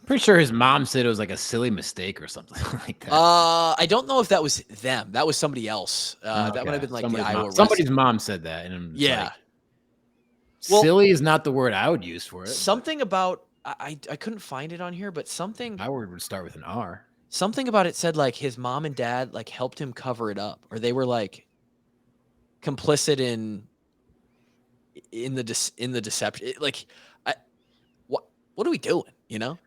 Pretty sure his mom said it was like a silly mistake or something like that. I don't know if that was them. That was somebody else. That would have been like the Iowa. Somebody's mom said that, and yeah. Like, silly is not the word I would use for it. Something about I couldn't find it on here, but something. My word would start with an R. Something about it said like his mom and dad like helped him cover it up, or they were like complicit in the deception. What are we doing? You know.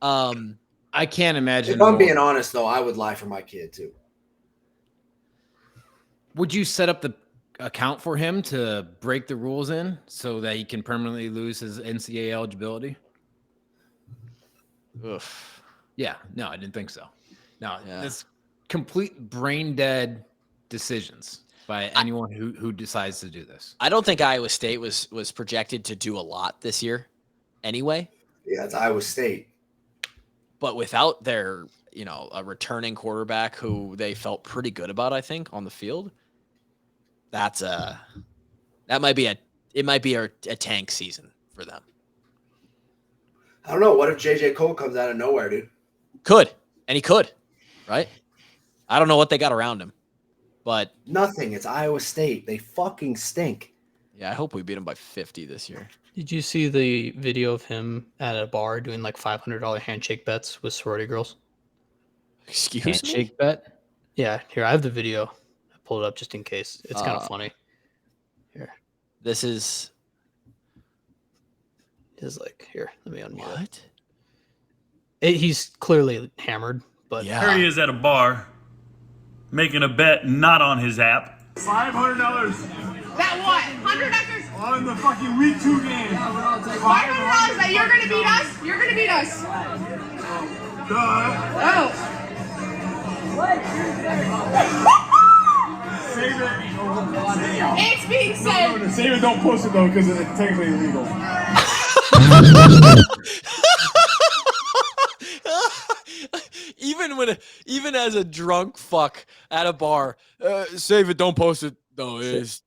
I can't imagine. If I'm being honest, though, I would lie for my kid too. Would you set up the account for him to break the rules in so that he can permanently lose his NCAA eligibility? Oof. Yeah, no, I didn't think so. No, Yeah. It's complete brain dead decisions by anyone who decides to do this. I don't think Iowa State was projected to do a lot this year, anyway. Yeah, it's Iowa State. But without their, a returning quarterback who they felt pretty good about, I think, on the field, it might be a tank season for them. I don't know. What if JJ Cole comes out of nowhere, dude? He could, right? I don't know what they got around him, but nothing. It's Iowa State. They fucking stink. Yeah, I hope we beat them by 50 this year. Did you see the video of him at a bar doing like $500 handshake bets with sorority girls? Excuse me? Handshake bet? Yeah, here, I have the video. I pulled it up just in case. It's kind of funny. Here. This is like, here, let me unmute what? He's clearly hammered, but yeah. Here he is at a bar making a bet not on his app. $500. That what? $100? On the fucking week 2 game. $500 that you're gonna beat us? You're gonna beat us. Oh. Save it. It's being said. Save it, don't post it though, because it's technically illegal. Even as a drunk fuck at a bar, save it, don't post it. No, it's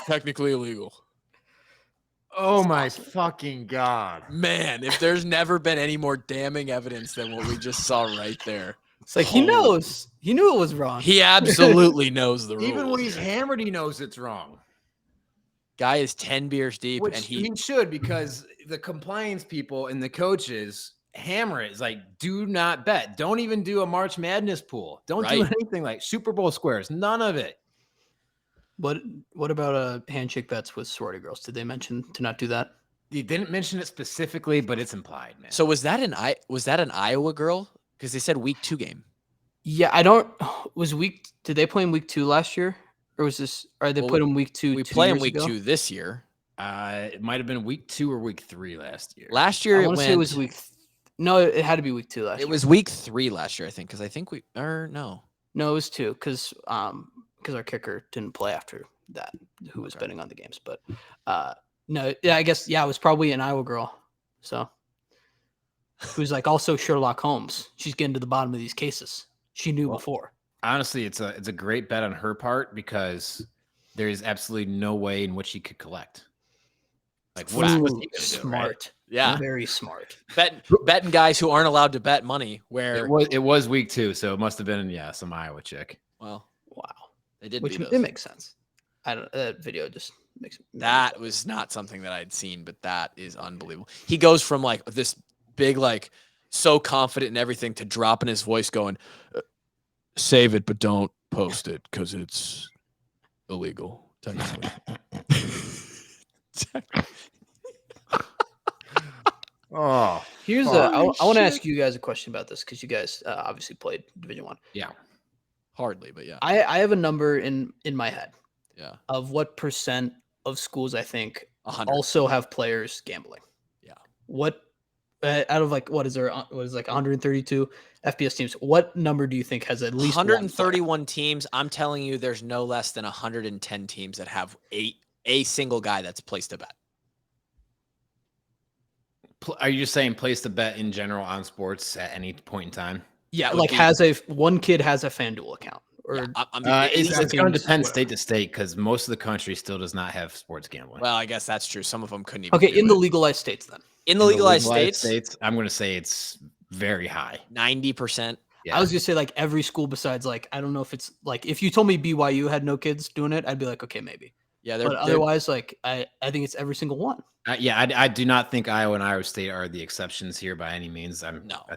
technically illegal. Oh my fucking God. Man, if there's never been any more damning evidence than what we just saw right there. It's like he knows. He knew it was wrong. He absolutely knows the rules. Even when he's hammered, he knows it's wrong. Guy is 10 beers deep, Which and he should, because the compliance people and the coaches hammer it. It's like, do not bet. Don't even do a March Madness pool. Don't do anything like Super Bowl squares. None of it. What about handshake bets with sorority girls? Did they mention to not do that? He didn't mention it specifically, but it's implied, man. So was that an Iowa girl? Because they said week 2 game. Yeah, did they play in week 2 last year? Or was this, are they put in week 2? We play in week 2 this year. It might have been week 2 or week 3 last year. Last year it was week. No, it had to be week 2 last year. It was week 3 last year, I think, because I think no, it was 2 because our kicker didn't play after that. Who was betting on the games? But no, yeah, I guess it was probably an Iowa girl. So who's like also Sherlock Holmes? She's getting to the bottom of these cases. She knew before. Honestly, it's a great bet on her part because there is absolutely no way in which he could collect. Like what's he gonna do, smart? Right? Yeah, very smart. Betting guys who aren't allowed to bet money. Where it was week 2, so it must have been some Iowa chick. Well, wow, they did. Which it makes sense. That video just makes that was not something that I'd seen, but that is unbelievable. He goes from like this big, like so confident in everything to dropping his voice, going, "Save it, but don't post it because it's illegal." Technically. Oh, here's I want to ask you guys a question about this because you guys obviously played Division 1. Yeah, hardly, but yeah. I have a number in my head. Yeah. Of what % of schools I think 100. also have players gambling. Yeah. What out of like what is 132 FBS teams? What number do you think has at least 131 teams. I'm telling you, there's no less than 110 teams that have a single guy that's placed a bet. Are you just saying place the bet in general on sports at any point in time? Yeah, like one kid has a FanDuel account. Or Yeah, it's going to depend state to state because most of the country still does not have sports gambling. Well, I guess that's true. Some of them couldn't even. Okay, in the legalized states, then. In the legalized states, I'm going to say it's very high. 90%. Yeah. I was going to say like every school besides like, I don't know if it's like, if you told me BYU had no kids doing it, I'd be like, okay, maybe. Yeah. But otherwise, like, I think it's every single one. I do not think Iowa and Iowa State are the exceptions here by any means. I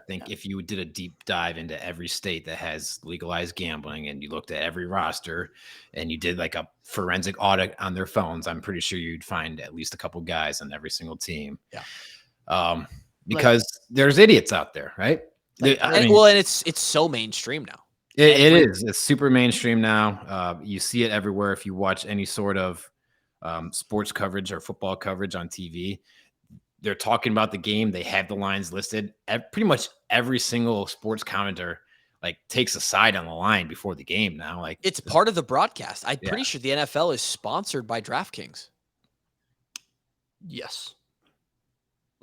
think if you did a deep dive into every state that has legalized gambling and you looked at every roster and you did like a forensic audit on their phones, I'm pretty sure you'd find at least a couple guys on every single team. Yeah. Because there's idiots out there, right? And it's so mainstream now. It is. It's super mainstream now. You see it everywhere. If you watch any sort of sports coverage or football coverage on TV, they're talking about the game. They have the lines listed. Pretty much every single sports commentator like takes a side on the line before the game now. Like it's part of the broadcast. I'm pretty sure the NFL is sponsored by DraftKings. Yes.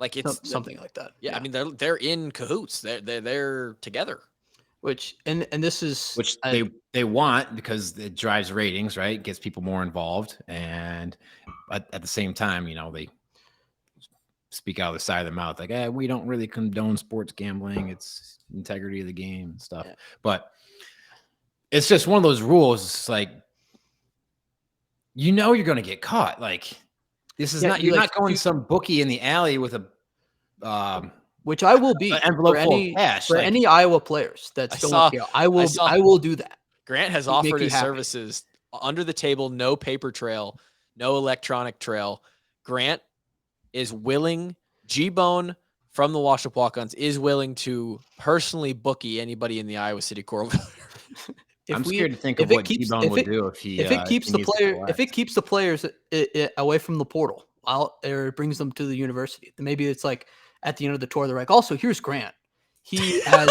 Like it's something like that. Yeah, I mean they're in cahoots. They're together. Which this is which they want because it drives ratings, right? It gets people more involved, and at the same time, they speak out of the side of their mouth like, we don't really condone sports gambling. It's integrity of the game and stuff. Yeah. But it's just one of those rules. It's like you're going to get caught. Like this is not you're not going some bookie in the alley with a which I will be envelope full of cash for any Iowa players that's going to I will do that. Grant has offered his services under the table, no paper trail, no electronic trail. Grant is willing, G-Bone from the Washup Walk-Ons is willing to personally bookie anybody in the Iowa City Coral. I'm scared to think of what G-Bone would do if it keeps the players away from the portal or brings them to the university. Maybe it's like at the end of the tour, they're like, also, here's Grant. He has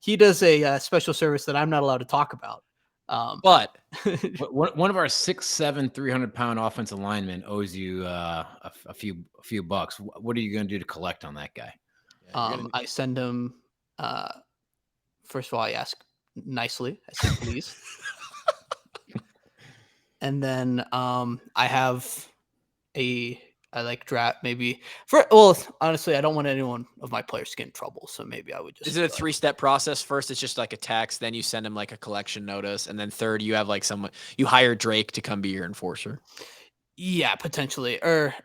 he does a special service that I'm not allowed to talk about. But one of our 6'7", 300-pound offensive linemen owes you a few bucks. What are you going to do to collect on that guy? I send him. First of all, I ask nicely. I say please, and then I like draft maybe honestly, I don't want anyone of my players to get in trouble. So maybe I would just. Is it a 3-step process? First, it's just like a text. Then you send him like a collection notice. And then third, you have like you hire Drake to come be your enforcer. Yeah, potentially. Or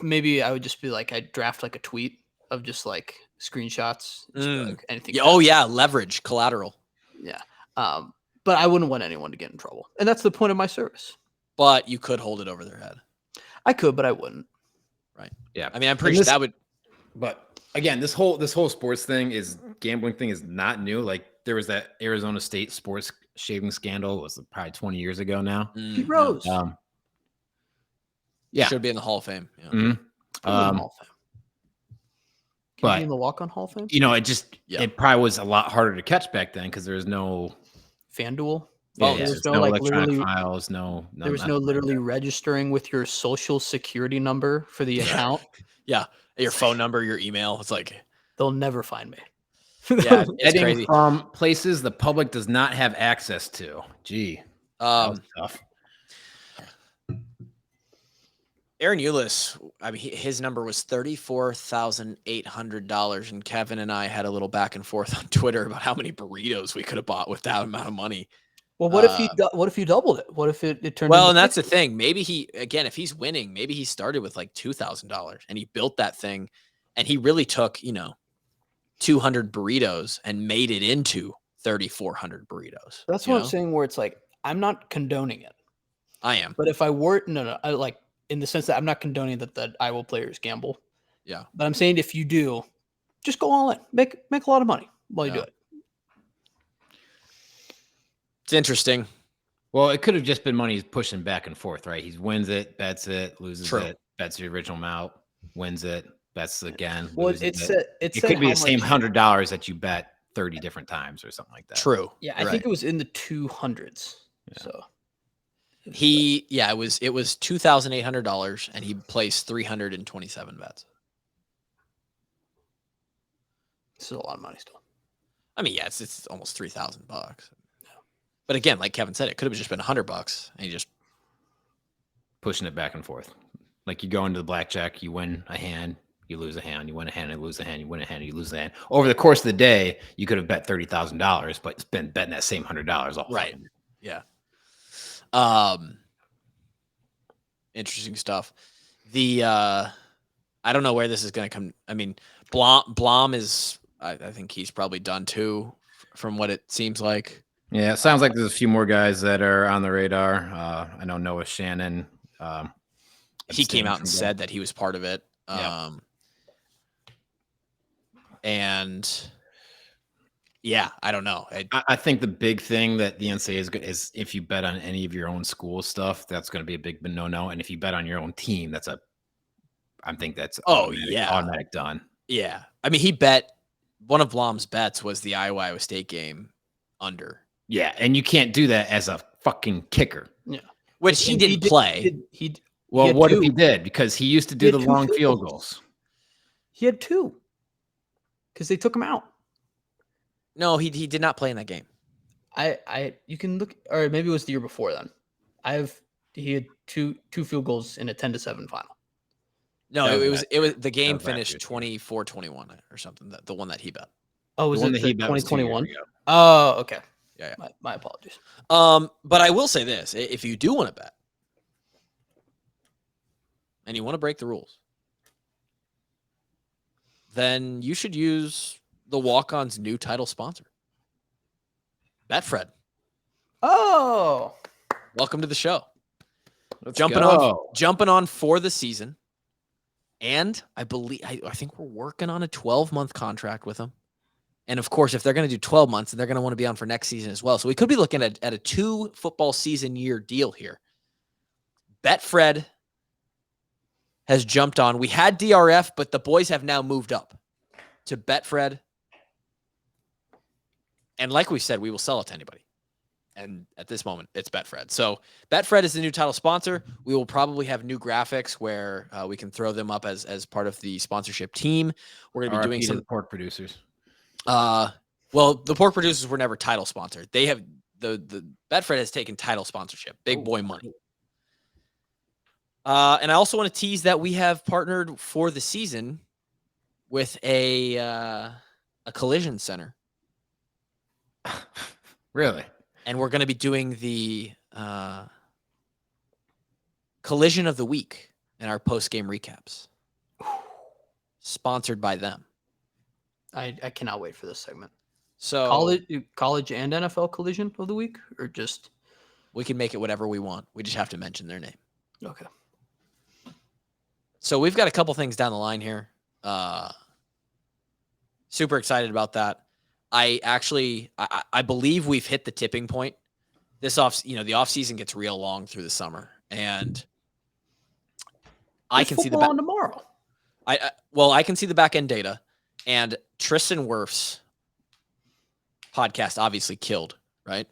maybe I would just be like, I'd draft like a tweet of just like screenshots. Like anything. Yeah, yeah. Leverage collateral. Yeah. But I wouldn't want anyone to get in trouble. And that's the point of my service. But you could hold it over their head. I could, but I wouldn't. Right. Yeah. I mean, I'm pretty sure that would. But again, this whole sports gambling thing is not new. Like there was that Arizona State sports shaving scandal. It was probably 20 years ago now. He rose. Yeah. Should be in the Hall of Fame. Yeah. Mm-hmm. Hall of Fame. But in the walk-on Hall of Fame? It probably was a lot harder to catch back then because there was no FanDuel. There's no electronic files. There was no literally registering with your social security number for the account. Yeah, your phone number, your email. It's like they'll never find me. Yeah, it's crazy. From places the public does not have access to. Gee, that was tough. Aaron Eulis, I mean, his number was $34,800, and Kevin and I had a little back and forth on Twitter about how many burritos we could have bought with that amount of money. Well, what if you doubled it? What if it turned? Well, and that's the thing. Maybe if he's winning, maybe he started with like $2,000 and he built that thing, and he really took 200 burritos and made it into 3,400 burritos. That's what I'm saying. Where it's like I'm not condoning it. I am, but if I were I like in the sense that I'm not condoning that the Iowa players gamble. Yeah, but I'm saying if you do, just go all in, make a lot of money while you do it. It's interesting. Well, it could have just been money he's pushing back and forth, right? He wins it, bets it, loses it, bets the original amount, wins it, bets again. Well, losing it said it said could be how the same much- $100 that you bet 30 different times or something like that. True. Yeah, I think it was in the 200s. Yeah. So It was $2,800 and he placed 327 bets. this is a lot of money still. I mean, yeah, it's almost $3,000. But again, like Kevin said, it could have just been $100 and he just Pushing it back and forth. Like you go into the blackjack, you win a hand, you lose a hand, you win a hand, and lose a hand, you win a hand, you lose a hand. Over the course of the day, you could have bet $30,000, but it's been betting that same $100 all right. fucking day. Yeah. Interesting stuff. I don't know where this is going to come. I mean, Blom is, I think he's probably done too, from what it seems like. Yeah, it sounds like there's a few more guys that are on the radar. I know Noah Shannon. He came out and abstained from said that he was part of it. Yeah. And yeah, I don't know. I think the big thing that the NCAA is good is if you bet on any of your own school stuff, that's going to be a big no-no. And if you bet on your own team, I think that's automatic done. Yeah. I mean, he bet one of Blom's bets was the Iowa State game under. Yeah, and you can't do that as a fucking kicker. Yeah. Which he didn't play. Well, what if two. he did? Because he used to do He the had two long field field goals. goals. He had 2 because they took him out. No, he did not play in that game. You can look, or maybe it was the year before then. He had two field goals in a 10-7 final. No, That was it was the game was last finished year's game. 24-21 or something. The one that he bet. Oh, was The one it that he bet was 2 years 2021? ago. Oh, okay. Yeah. My apologies. But I will say this: if you do want to bet, and you want to break the rules, then you should use the Walk-On's new title sponsor, Betfred. Oh, Welcome to the show. Let's Jumping go. on for the season, and I think we're working on a 12-month contract with them. And of course, if they're going to do 12 months, they're going to want to be on for next season as well. So we could be looking at a 2 football season year deal here. Betfred has jumped on. We had DRF, but the boys have now moved up to Betfred. And like we said, we will sell it to anybody. And at this moment, it's Betfred. So Betfred is the new title sponsor. We will probably have new graphics where we can throw them up as part of the sponsorship team. We're going to be doing RIP to some the pork producers. well, the pork producers were never title sponsored. They have the Betfred has taken title sponsorship, big boy money. And I also want to tease that we have partnered for the season with a collision center. Really? And we're going to be doing the collision of the week in our post-game recaps. Sponsored by them. I cannot wait for this segment. So College and NFL collision of the week, or just we can make it whatever we want. We just have to mention their name. okay. So we've got a couple things down the line here. Super excited about that. I believe we've hit the tipping point. The off season gets real long through the summer, and I can see the on tomorrow. I can see the back end data, and Tristan Wirf's podcast obviously killed, right?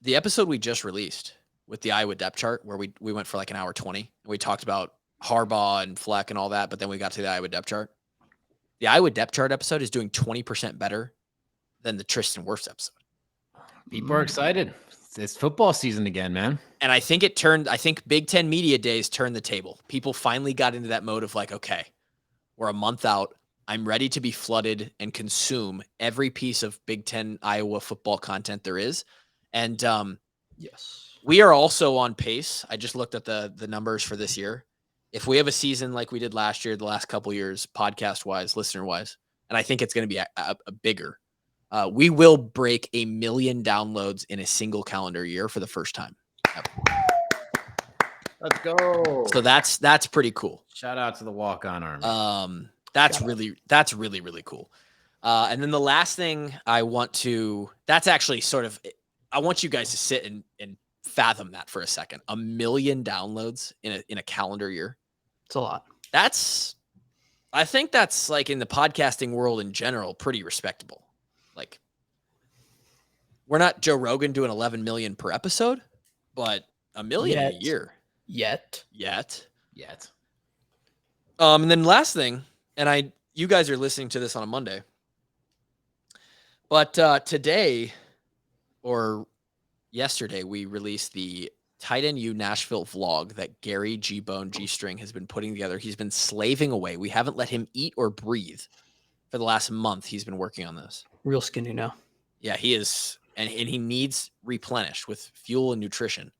The episode we just released with the Iowa depth chart, where we went for like an hour 20, and we talked about Harbaugh and Fleck and all that, but then we got to the Iowa depth chart. The Iowa depth chart episode is doing 20% better than the Tristan Wirfs episode. People are excited. It's football season again, man. And I think Big Ten Media Days turned the table. People finally got into that mode of like, okay, we're a month out. I'm ready to be flooded and consume every piece of Big Ten Iowa football content there is. And Yes. we are also on pace. I just looked at the numbers for this year. If we have a season like we did last year, the last couple years, podcast-wise, listener-wise, and I think it's going to be a bigger, we will break 1 million downloads in a single calendar year for the first time. Let's go. So that's pretty cool. Shout out to the walk-on army. That's really, really cool. And then the last thing I want to, that's actually sort of, I want you guys to sit and fathom that for a second. 1 million downloads in a calendar year. It's a lot. I think that's like in the podcasting world in general, pretty respectable. Like, we're not Joe Rogan doing 11 million per episode, but $1 million a year. Yet. And then last thing, and you guys are listening to this on a Monday, but today or yesterday we released the Tight End U Nashville vlog that Gary G-Bone G-String has been putting together. He's been slaving away. We haven't let him eat or breathe for the last month. He's been working on this. Real skinny now. Yeah, he is. And he needs replenished with fuel and nutrition.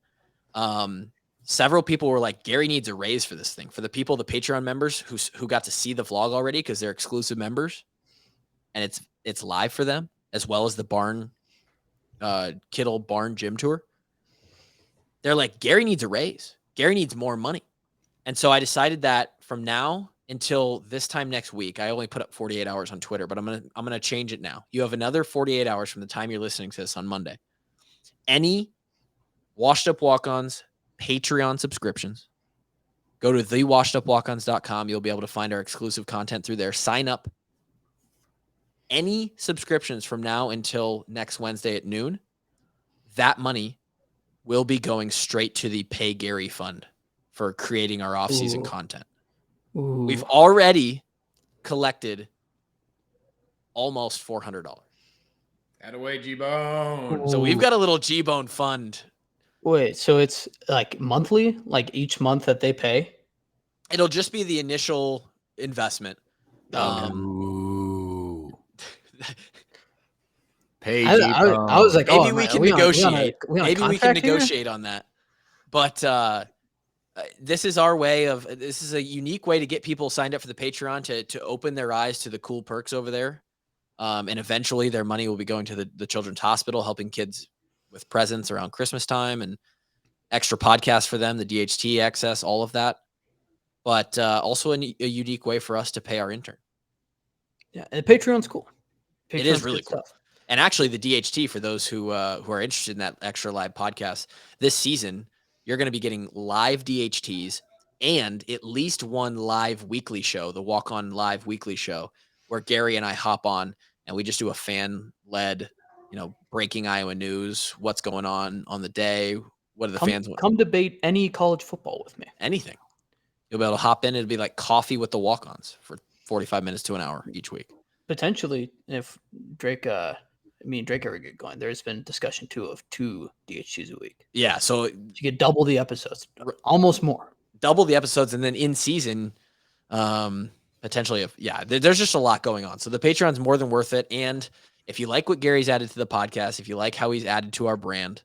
Several people were like, Gary needs a raise for this thing. For the people, the Patreon members who got to see the vlog already because they're exclusive members, and it's live for them, as well as the Kittle Barn Gym Tour. They're like, Gary needs a raise. Gary needs more money. And so I decided that from now until this time next week, I only put up 48 hours on Twitter, but I'm gonna change it now. You have another 48 hours from the time you're listening to this on Monday. Any Washed Up Walk-Ons Patreon subscriptions, go to thewashedupwalkons.com. You'll be able to find our exclusive content through there. Sign up. Any subscriptions from now until next Wednesday at noon, that money will be going straight to the Pay Gary Fund for creating our off-season content. Ooh. We've already collected almost $400. Away, G-Bone. So we've got a little G-Bone fund. Wait, so it's like monthly, like each month that they pay? It'll just be the initial investment. Pay I was like, maybe we can negotiate. Maybe we can negotiate here? on that. But this is our way this is a unique way to get people signed up for the Patreon to open their eyes to the cool perks over there. And eventually their money will be going to the Children's Hospital, helping kids with presents around Christmas time and extra podcasts for them, the DHT access, all of that. But also a unique way for us to pay our intern. Yeah, and Patreon's cool. It is really cool. Stuff. And actually the DHT, for those who are interested in that extra live podcast, this season, you're going to be getting live DHTs and at least one live weekly show, the Walk On Live weekly show, where Gary and I hop on and we just do a fan-led, breaking Iowa news, what's going on the day, what are the fans want. Come debate any college football with me. Anything. You'll be able to hop in. It'll be like coffee with the walk-ons for 45 minutes to an hour each week. Potentially, if me and Drake ever get going, there's been discussion too of 2 DHTs a week. Yeah, so you get double the episodes, almost more. Double the episodes, and then in season, potentially, there's just a lot going on. So the Patreon's more than worth it. And if you like what Gary's added to the podcast, if you like how he's added to our brand,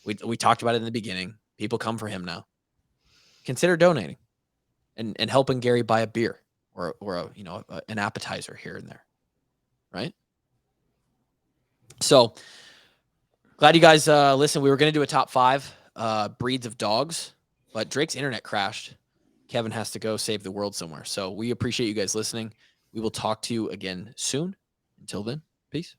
we talked about it in the beginning. People come for him now. Consider donating and helping Gary buy a beer or an appetizer here and there, right? So glad you guys listen. We were going to do a top 5 breeds of dogs, but Drake's internet crashed. Kevin has to go save the world somewhere. So we appreciate you guys listening. We will talk to you again soon. Until then, peace.